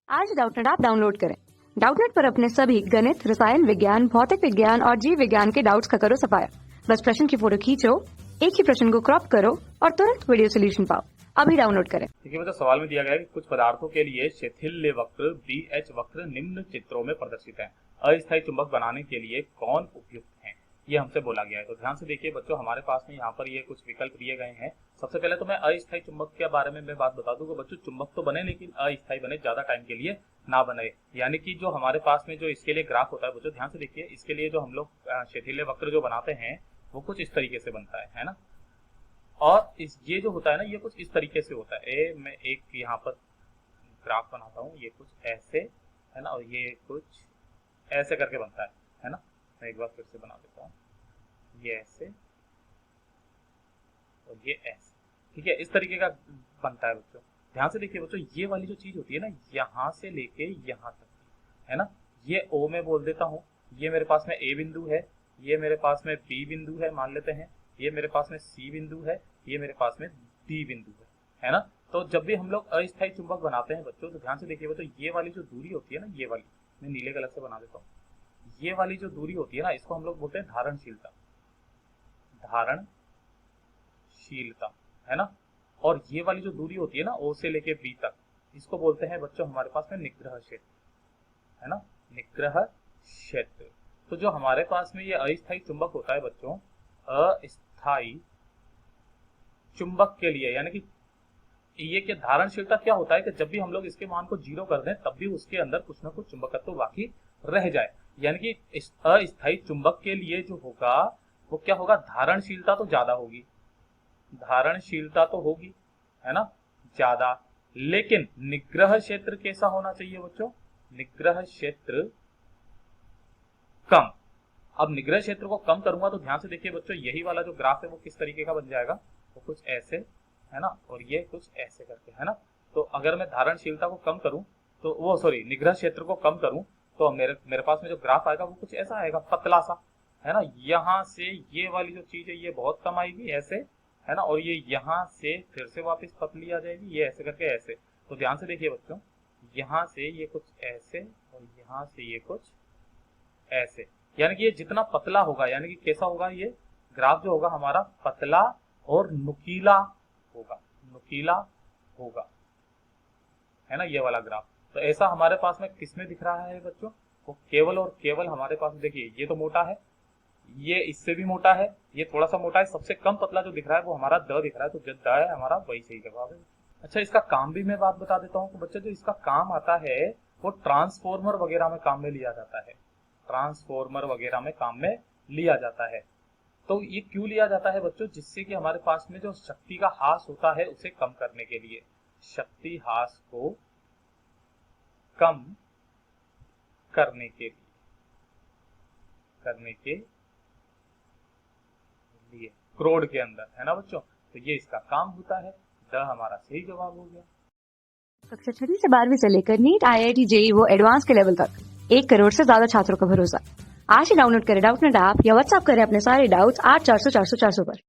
आज Doubtnut app download करें। Doubtnut पर अपने सभी गणित, रसायन विज्ञान, भौतिक विज्ञान और जीव विज्ञान के डाउट्स का करो सफाया। बस प्रश्न की फोटो खींचो, एक ही प्रश्न को क्रॉप करो और तुरंत वीडियो सोल्यूशन पाओ। अभी डाउनलोड करें। देखिए मतलब सवाल में दिया गया है कि कुछ पदार्थों के लिए शिथिल्य वक्र BH वक्र निम्न चित्रों में प्रदर्शित है। अस्थायी चुंबक बनाने के लिए कौन उपयुक्त है, ये हमसे बोला गया है। तो ध्यान से देखिए बच्चों, हमारे पास में यहाँ पर ये कुछ विकल्प दिए गए हैं। सबसे पहले तो मैं अस्थायी चुंबक के बारे में मैं बात बता दूं कि बच्चों चुंबक तो बने लेकिन अस्थायी बने, ज्यादा टाइम के लिए ना बने। यानी कि जो हमारे पास में जो इसके लिए ग्राफ होता है बच्चों, ध्यान से देखिए, इसके लिए जो हम लोग शिथिल्य वक्र जो बनाते हैं वो कुछ इस तरीके से बनता है ना। और ये जो होता है ना, ये कुछ इस तरीके से होता है। मैं एक यहाँ पर ग्राफ बनाता हूँ, ये कुछ ऐसे है ना, और ये कुछ ऐसे करके बनता है ना। मैं एक बार फिर से बना देता हूँ, ये ऐसे और ये ऐसे, ठीक है, इस तरीके का बनता है बच्चों। ध्यान से देखिए बच्चों, ये वाली जो चीज होती है ना, यहाँ से लेके यहाँ तक है ना, ये O में बोल देता हूँ। ये मेरे पास में A बिंदु है, ये मेरे पास में B बिंदु है मान लेते हैं, ये मेरे पास में C बिंदु है, ये मेरे पास में D बिंदु है ना। तो जब भी हम लोग अस्थायी चुंबक बनाते हैं बच्चों, तो ध्यान से देखिए बच्चों, ये वाली जो दूरी होती है ना, ये वाली मैं नीले कलर से बना देता हूँ। ये वाली जो दूरी होती है ना, इसको हम लोग बोलते हैं धारणशीलता, धारणशीलता है ना। और ये वाली जो दूरी होती है ना, O से लेके B तक, इसको बोलते हैं बच्चों हमारे पास में निग्रह क्षेत्र है ना, निग्रह क्षेत्र। तो जो हमारे पास में ये अस्थायी चुंबक होता है बच्चों, अस्थायी चुंबक के लिए, यानी कि ये क्या धारणशीलता क्या होता है कि जब भी हम लोग इसके मान को 0 कर दें तब भी उसके अंदर कुछ ना कुछ चुंबकत्व बाकी रह जाए। यानी कि इस अस्थायी चुंबक के लिए जो होगा वो क्या होगा, धारणशीलता तो ज्यादा होगी, धारणशीलता तो होगी है ना ज्यादा, लेकिन निग्रह क्षेत्र कैसा होना चाहिए बच्चों, निग्रह क्षेत्र कम। अब निग्रह क्षेत्र को कम करूंगा तो ध्यान से देखिए बच्चों, यही वाला जो ग्राफ है वो किस तरीके का बन जाएगा, वो कुछ ऐसे है ना, और ये कुछ ऐसे करके है ना। तो अगर मैं धारणशीलता को कम करूं तो वो निग्रह क्षेत्र को कम करूं तो मेरे पास में जो ग्राफ आएगा वो कुछ ऐसा आएगा, पतला सा है ना। यहाँ से ये वाली जो चीज है ये बहुत कम आएगी ऐसे है ना, और ये यहाँ से फिर से वापस पतली आ जाएगी, ये ऐसे करके ऐसे। तो ध्यान से देखिए बच्चों, यहाँ से ये कुछ ऐसे और यहाँ से ये कुछ ऐसे, यानी कि ये जितना पतला होगा, यानी कि कैसा होगा, ये ग्राफ जो होगा हमारा पतला और नुकीला होगा, नुकीला होगा है ना, ये वाला ग्राफ। तो ऐसा हमारे पास में किसमें दिख रहा है बच्चों, वो केवल और केवल हमारे पास, देखिए ये तो मोटा है, ये इससे भी मोटा है, ये थोड़ा सा मोटा है, सबसे कम पतला जो दिख रहा है वो हमारा द दिख रहा है। तो जो द है हमारा वही सही जवाब है। अच्छा, इसका काम भी मैं बात बता देता हूँ कि बच्चे जो इसका काम आता है वो ट्रांसफॉर्मर वगैरह में काम में लिया जाता है, ट्रांसफॉर्मर वगैरह में काम में लिया जाता है। तो ये क्यों लिया जाता है बच्चों, जिससे कि हमारे पास में जो शक्ति का ह्रास होता है उसे कम करने के लिए, शक्ति ह्रास को कम करने के लिए क्रोड के अंदर है ना बच्चों। तो ये इसका काम होता है, द हमारा सही जवाब हो गया। कक्षा 6 से 12वीं से लेकर नीट, IIT, JEE वो एडवांस के लेवल तक 1 करोड़ से ज्यादा छात्रों का भरोसा। आज ही डाउनलोड करें डाउटनेट ऐप या व्हाट्सएप करें अपने सारे डाउट्स 8400 400 400 पर।